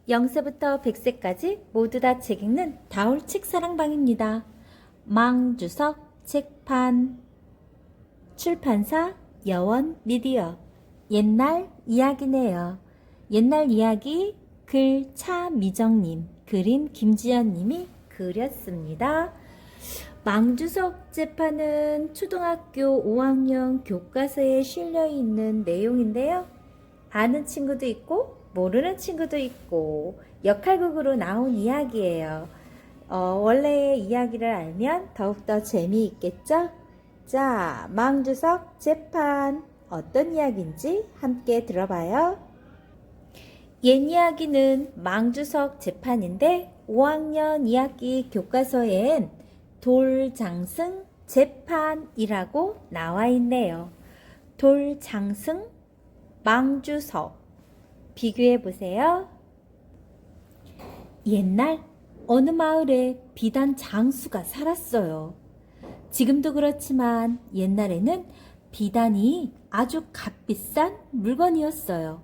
0세부터 100세까지 모두 다 책 읽는 다올책 사랑방입니다. 망주석 책판 출판사 여원 미디어 옛날 이야기네요. 옛날 이야기 글 차미정님 그림 김지연님이 그렸습니다. 망주석 재판은 초등학교 5학년 교과서에 실려있는 내용인데요. 아는 친구도 있고 모르는 친구도 있고 역할극으로 나온 이야기예요. 원래의 이야기를 알면 더욱더 재미있겠죠? 자, 망주석 재판 어떤 이야기인지 함께 들어봐요. 옛 이야기는 망주석 재판인데 5학년 2학기 교과서엔 돌장승 재판이라고 나와 있네요. 돌장승, 망주석 비교해 보세요. 옛날 어느 마을에 비단 장수가 살았어요. 지금도 그렇지만 옛날에는 비단이 아주 값비싼 물건이었어요.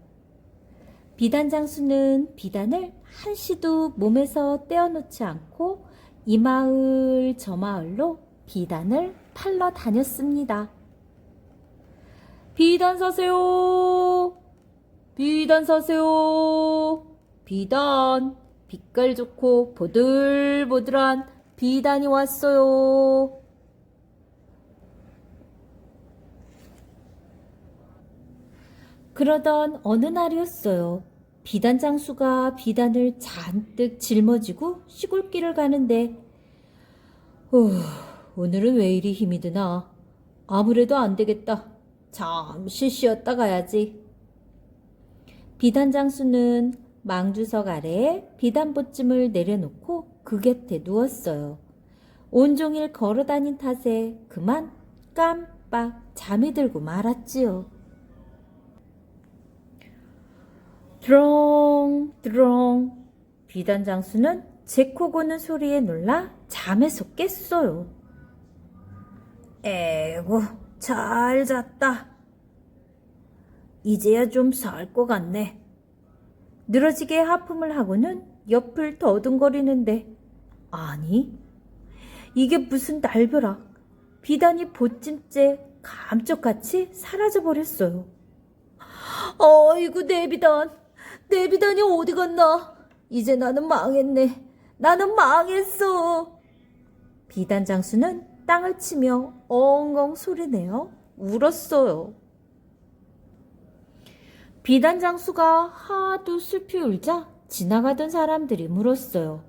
비단 장수는 비단을 한시도 몸에서 떼어놓지 않고 이 마을 저 마을로 비단을 팔러 다녔습니다. 비단 사세요. 비단 사세요. 비단, 빛깔 좋고 보들보들한 비단이 왔어요. 그러던 어느 날이었어요. 비단 장수가 비단을 잔뜩 짊어지고 시골길을 가는데 오늘은 왜 이리 힘이 드나? 아무래도 안 되겠다. 잠시 쉬었다 가야지. 비단 장수는 망주석 아래에 비단 보찜을 내려놓고 그 곁에 누웠어요. 온종일 걸어 다닌 탓에 그만 깜빡 잠이 들고 말았지요. 드렁 드렁 비단 장수는 제 코 고는 소리에 놀라 잠에서 깼어요. 에고 잘 잤다. 이제야 좀 살 것 같네. 늘어지게 하품을 하고는 옆을 더듬거리는데 아니 이게 무슨 날벼락. 비단이 보찜째 감쪽같이 사라져버렸어요. 어이구 내 비단. 내 비단이 어디 갔나. 이제 나는 망했네. 나는 망했어. 비단 장수는 땅을 치며 엉엉 소리내어 울었어요. 비단 장수가 하도 슬피 울자 지나가던 사람들이 물었어요.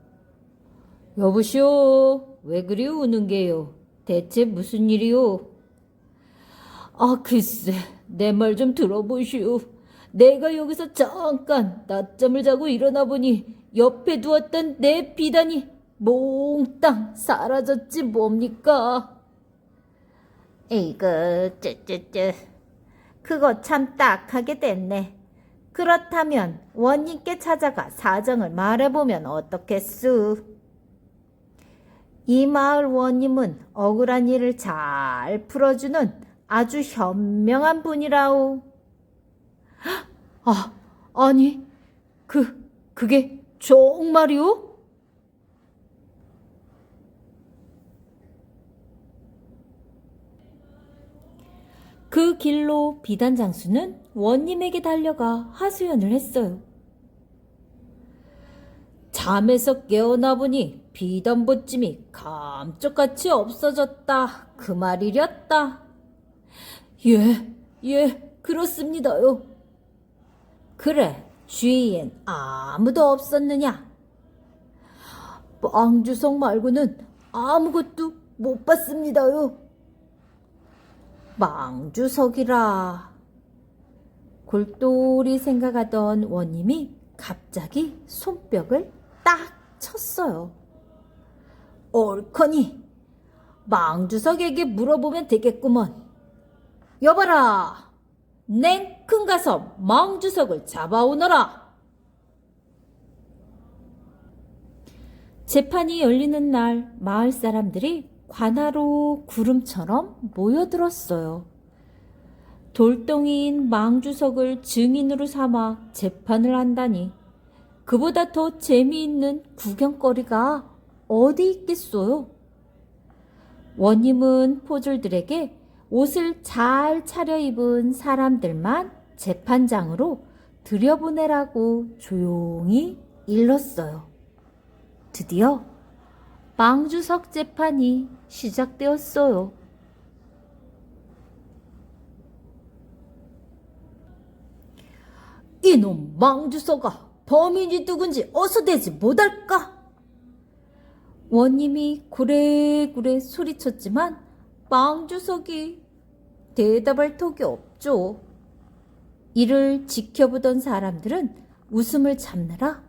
여보시오, 왜 그리 우는 게요? 대체 무슨 일이요? 아, 글쎄, 내 말 좀 들어보시오. 내가 여기서 잠깐 낮잠을 자고 일어나 보니 옆에 두었던 내 비단이 몽땅 사라졌지 뭡니까? 에이그, 쯔쯔쯔. 그거 참 딱하게 됐네. 그렇다면 원님께 찾아가 사정을 말해보면 어떻겠수? 이 마을 원님은 억울한 일을 잘 풀어주는 아주 현명한 분이라오. 아니, 그게 정말이오? 그 길로 비단 장수는 원님에게 달려가 하소연을 했어요. 잠에서 깨어나 보니 비단 보찜이 감쪽같이 없어졌다. 그 말이렸다. 예, 그렇습니다요. 그래, 주위엔 아무도 없었느냐? 망주석 말고는 아무것도 못 봤습니다요. 망주석이라. 골똘히 생각하던 원님이 갑자기 손뼉을 딱 쳤어요. 옳거니 망주석에게 물어보면 되겠구먼. 여봐라, 냉큼 가서 망주석을 잡아오너라. 재판이 열리는 날 마을 사람들이 관하로 구름처럼 모여들었어요. 돌덩이인 망주석을 증인으로 삼아 재판을 한다니 그보다 더 재미있는 구경거리가 어디 있겠어요? 원님은 포졸들에게 옷을 잘 차려입은 사람들만 재판장으로 들여보내라고 조용히 일렀어요. 드디어 망주석 재판이 시작되었어요. 이놈 망주석아, 범인이 누군지 어서 대지 못할까? 원님이 고래고래 소리쳤지만 망주석이 대답할 턱이 없죠. 이를 지켜보던 사람들은 웃음을 참느라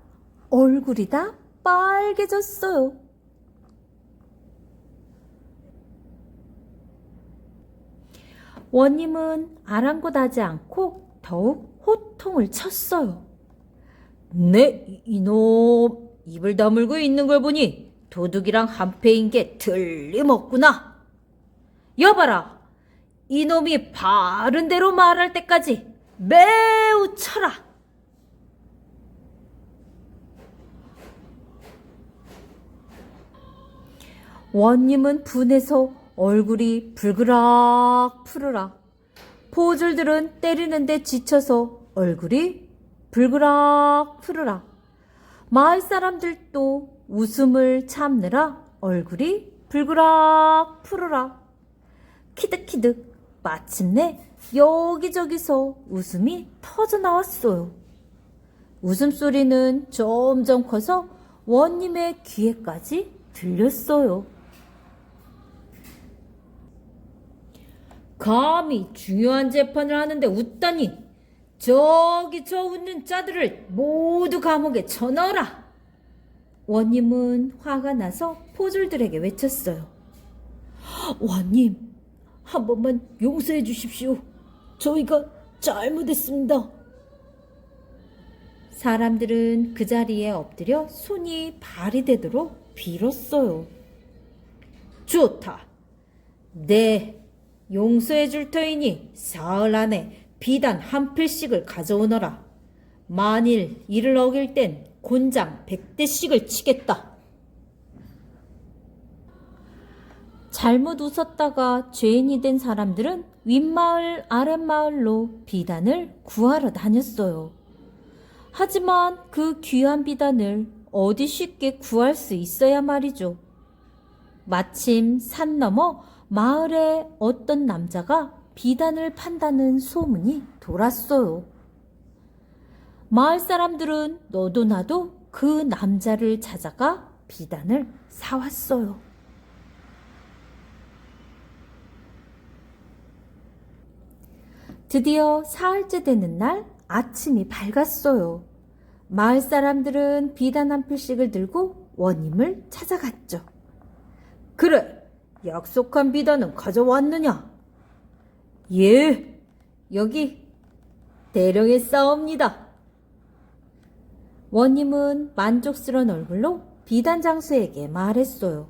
얼굴이 다 빨개졌어요. 원님은 아랑곳하지 않고 더욱 호통을 쳤어요. 네, 이놈, 입을 다물고 있는 걸 보니 도둑이랑 한패인 게 틀림없구나. 여봐라, 이놈이 바른 대로 말할 때까지 매우 쳐라. 원님은 분해서 얼굴이 불그락 푸르락, 포졸들은 때리는데 지쳐서 얼굴이 불그락 푸르락, 마을 사람들도 웃음을 참느라 얼굴이 불그락 푸르락, 키득키득 마침내 여기저기서 웃음이 터져나왔어요. 웃음소리는 점점 커서 원님의 귀에까지 들렸어요. 감히 중요한 재판을 하는데 웃다니, 저기 저 웃는 자들을 모두 감옥에 쳐넣어라. 원님은 화가 나서 포졸들에게 외쳤어요. 원님, 한 번만 용서해 주십시오. 저희가 잘못했습니다. 사람들은 그 자리에 엎드려 손이 발이 되도록 빌었어요. 좋다. 네, 용서해 줄 터이니 사흘 안에 비단 한 필씩을 가져오너라. 만일 이를 어길 땐 곤장 100대씩을 치겠다. 잘못 웃었다가 죄인이 된 사람들은 윗마을 아랫마을로 비단을 구하러 다녔어요. 하지만 그 귀한 비단을 어디 쉽게 구할 수 있어야 말이죠. 마침 산 너머 마을에 어떤 남자가 비단을 판다는 소문이 돌았어요. 마을 사람들은 너도 나도 그 남자를 찾아가 비단을 사왔어요. 드디어 사흘째 되는 날 아침이 밝았어요. 마을 사람들은 비단 한 필씩을 들고 원님을 찾아갔죠. 그래, 약속한 비단은 가져왔느냐? 예, 여기 대령에 싸웁니다. 원님은 만족스러운 얼굴로 비단 장수에게 말했어요.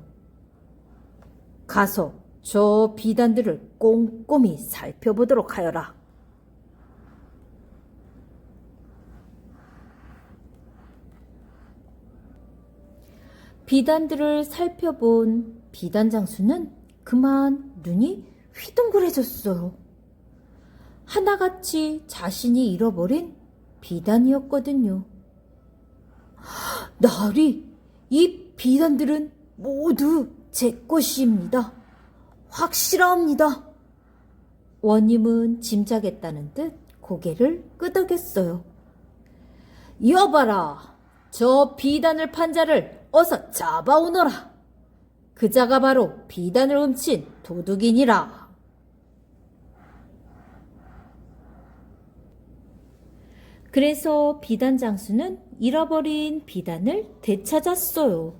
가서 저 비단들을 꼼꼼히 살펴보도록 하여라. 비단들을 살펴본 비단 장수는 그만 눈이 휘둥그레졌어요. 하나같이 자신이 잃어버린 비단이었거든요. 나으리, 이 비단들은 모두 제 것입니다. 확실합니다. 원님은 짐작했다는 듯 고개를 끄덕였어요. 여봐라, 저 비단을 판 자를 어서 잡아오너라. 그 자가 바로 비단을 훔친 도둑이니라. 그래서 비단 장수는 잃어버린 비단을 되찾았어요.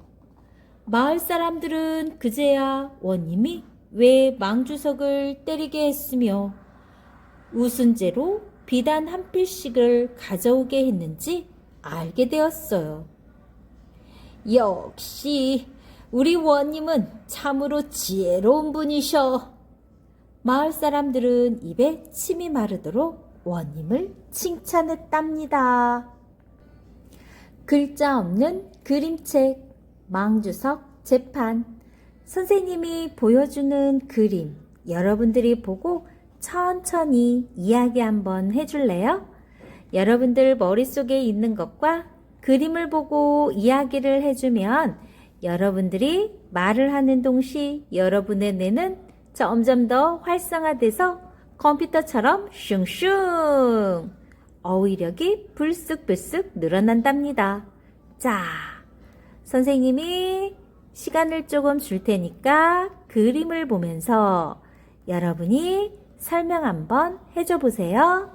마을 사람들은 그제야 원님이 왜 망주석을 때리게 했으며 무슨 죄로 비단 한 필씩을 가져오게 했는지 알게 되었어요. 역시 우리 원님은 참으로 지혜로운 분이셔. 마을 사람들은 입에 침이 마르도록 원님을 칭찬했답니다. 글자 없는 그림책, 망주석, 재판. 선생님이 보여주는 그림, 여러분들이 보고 천천히 이야기 한번 해줄래요? 여러분들 머릿속에 있는 것과 그림을 보고 이야기를 해주면 여러분들이 말을 하는 동시 여러분의 뇌는 점점 더 활성화돼서 컴퓨터처럼 슝슝 어휘력이 불쑥불쑥 늘어난답니다. 자, 선생님이 시간을 조금 줄 테니까 그림을 보면서 여러분이 설명 한번 해줘 보세요.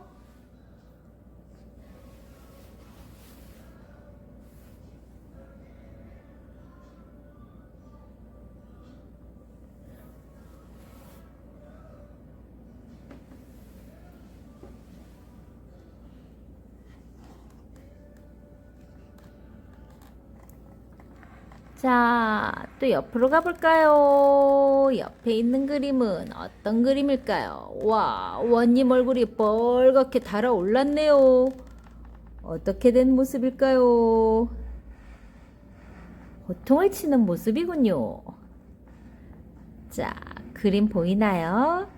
자, 또 옆으로 가볼까요? 옆에 있는 그림은 어떤 그림일까요? 와, 원님 얼굴이 빨갛게 달아올랐네요. 어떻게 된 모습일까요? 호통을 치는 모습이군요. 자, 그림 보이나요?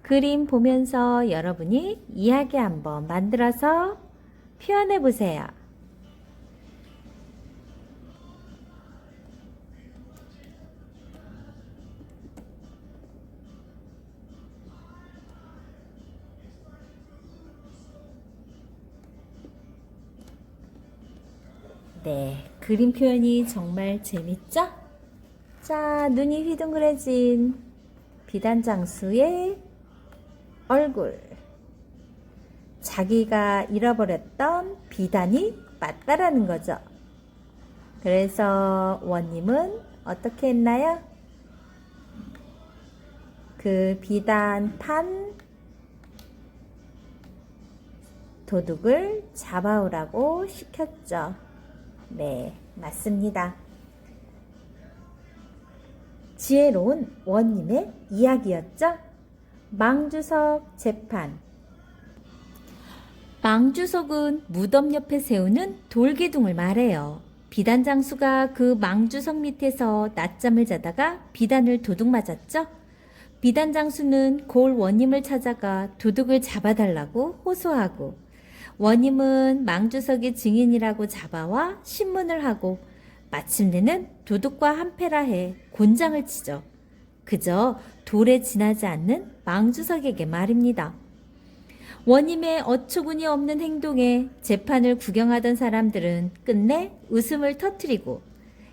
그림 보면서 여러분이 이야기 한번 만들어서 표현해 보세요. 네, 그림 표현이 정말 재밌죠? 자, 눈이 휘둥그레진 비단장수의 얼굴. 자기가 잃어버렸던 비단이 맞다라는 거죠. 그래서 원님은 어떻게 했나요? 그 비단 판 도둑을 잡아오라고 시켰죠. 네, 맞습니다. 지혜로운 원님의 이야기였죠. 망주석 재판. 망주석은 무덤 옆에 세우는 돌기둥을 말해요. 비단장수가 그 망주석 밑에서 낮잠을 자다가 비단을 도둑 맞았죠. 비단장수는 골 원님을 찾아가 도둑을 잡아달라고 호소하고, 원님은 망주석의 증인이라고 잡아와 신문을 하고 마침내는 도둑과 한패라 해 곤장을 치죠. 그저 돌에 지나지 않는 망주석에게 말입니다. 원님의 어처구니 없는 행동에 재판을 구경하던 사람들은 끝내 웃음을 터뜨리고,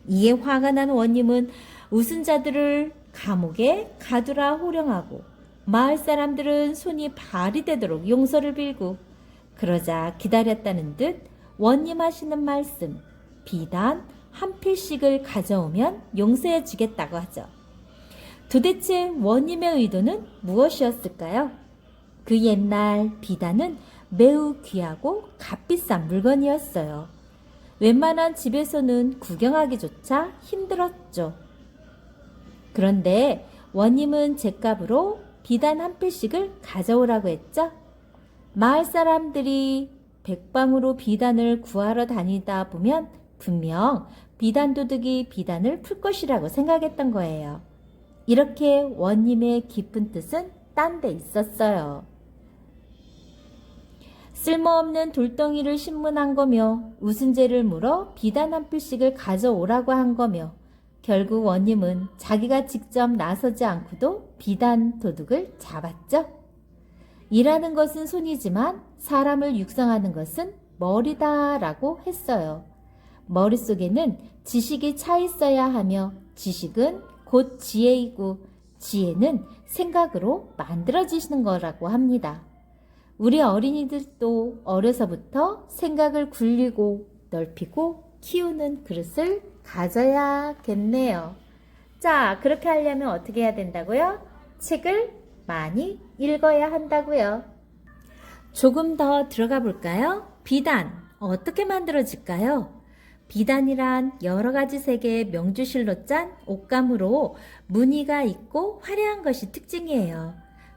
이에 화가 난 원님은 웃은 자들을 감옥에 가두라 호령하고 마을 사람들은 손이 발이 되도록 용서를 빌고, 그러자 기다렸다는 듯 원님 하시는 말씀, 비단 한 필씩을 가져오면 용서해 주겠다고 하죠. 도대체 원님의 의도는 무엇이었을까요? 그 옛날 비단은 매우 귀하고 값비싼 물건이었어요. 웬만한 집에서는 구경하기조차 힘들었죠. 그런데 원님은 죗값으로 비단 한 필씩을 가져오라고 했죠. 마을 사람들이 백방으로 비단을 구하러 다니다 보면 분명 비단 도둑이 비단을 풀 것이라고 생각했던 거예요. 이렇게 원님의 깊은 뜻은 딴 데 있었어요. 쓸모없는 돌덩이를 신문한 거며 웃은 죄를 물어 비단 한 필씩을 가져오라고 한 거며, 결국 원님은 자기가 직접 나서지 않고도 비단 도둑을 잡았죠. 일하는 것은 손이지만 사람을 육성하는 것은 머리다라고 했어요. 머릿속에는 지식이 차 있어야 하며 지식은 곧 지혜이고 지혜는 생각으로 만들어지시는 거라고 합니다. 우리 어린이들도 어려서부터 생각을 굴리고 넓히고 키우는 그릇을 가져야겠네요. 자, 그렇게 하려면 어떻게 해야 된다고요? 책을 많이 읽어야 한다고요. 조금 더 들어가 볼까요? 비단, 어떻게 만들어질까요? 비단이란 여러 가지 색의 명주실로 짠 옷감으로 무늬가 있고 화려한 것이 특징이에요.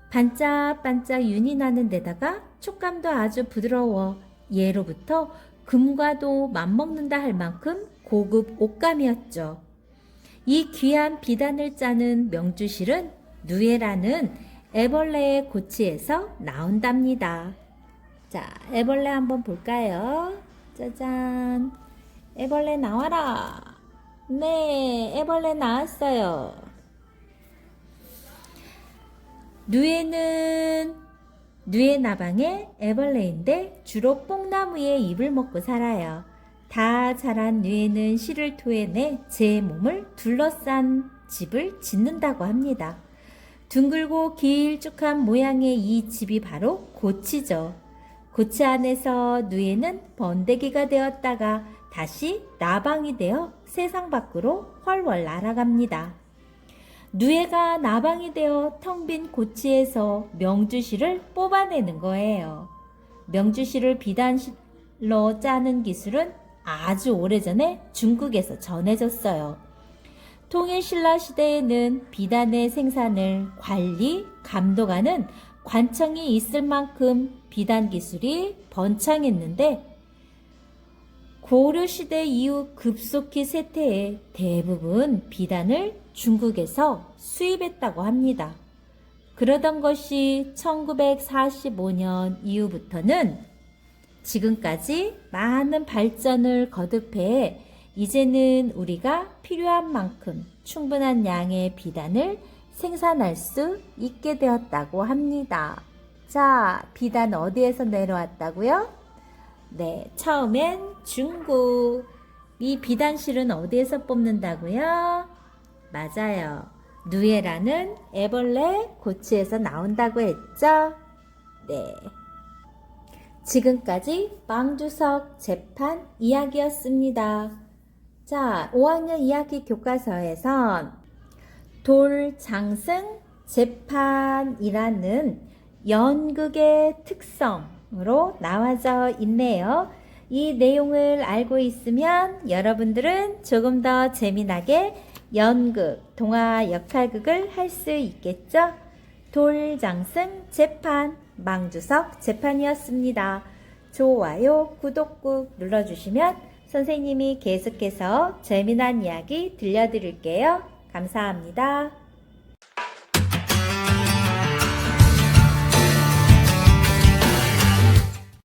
반짝반짝 윤이 나는 데다가 촉감도 아주 부드러워 예로부터 금과도 맞먹는다 할 만큼 고급 옷감이었죠. 이 귀한 비단을 짜는 명주실은 누에라는 애벌레의 고치에서 나온답니다. 자, 애벌레 한번 볼까요? 짜잔. 애벌레 나와라. 네, 애벌레 나왔어요. 누에 나방의 애벌레인데 주로 뽕나무에 잎을 먹고 살아요. 다 자란 누에는 씨를 토해내 제 몸을 둘러싼 집을 짓는다고 합니다. 둥글고 길쭉한 모양의 이 집이 바로 고치죠. 고치 안에서 누에는 번데기가 되었다가 다시 나방이 되어 세상 밖으로 훨훨 날아갑니다. 누에가 나방이 되어 텅 빈 고치에서 명주실을 뽑아내는 거예요. 명주실을 비단실로 짜는 기술은 아주 오래전에 중국에서 전해졌어요. 통일신라 시대에는 비단의 생산을 관리, 감독하는 관청이 있을 만큼 비단 기술이 번창했는데 고려시대 이후 급속히 쇠퇴해 대부분 비단을 중국에서 수입했다고 합니다. 그러던 것이 1945년 이후부터는 지금까지 많은 발전을 거듭해 이제는 우리가 필요한 만큼 충분한 양의 비단을 생산할 수 있게 되었다고 합니다. 자, 비단 어디에서 내려왔다고요? 네, 처음엔 중국. 이 비단실은 어디에서 뽑는다고요? 맞아요. 누에라는 애벌레 고치에서 나온다고 했죠? 네. 지금까지 망주석 재판 이야기였습니다. 자, 5학년 이야기 교과서에선 돌장승 재판이라는 연극의 특성으로 나와져 있네요. 이 내용을 알고 있으면 여러분들은 조금 더 재미나게 연극, 동화 역할극을 할 수 있겠죠? 돌장승 재판, 망주석 재판이었습니다. 좋아요, 구독 꾹 눌러주시면 선생님이 계속해서 재미난 이야기 들려드릴게요. 감사합니다.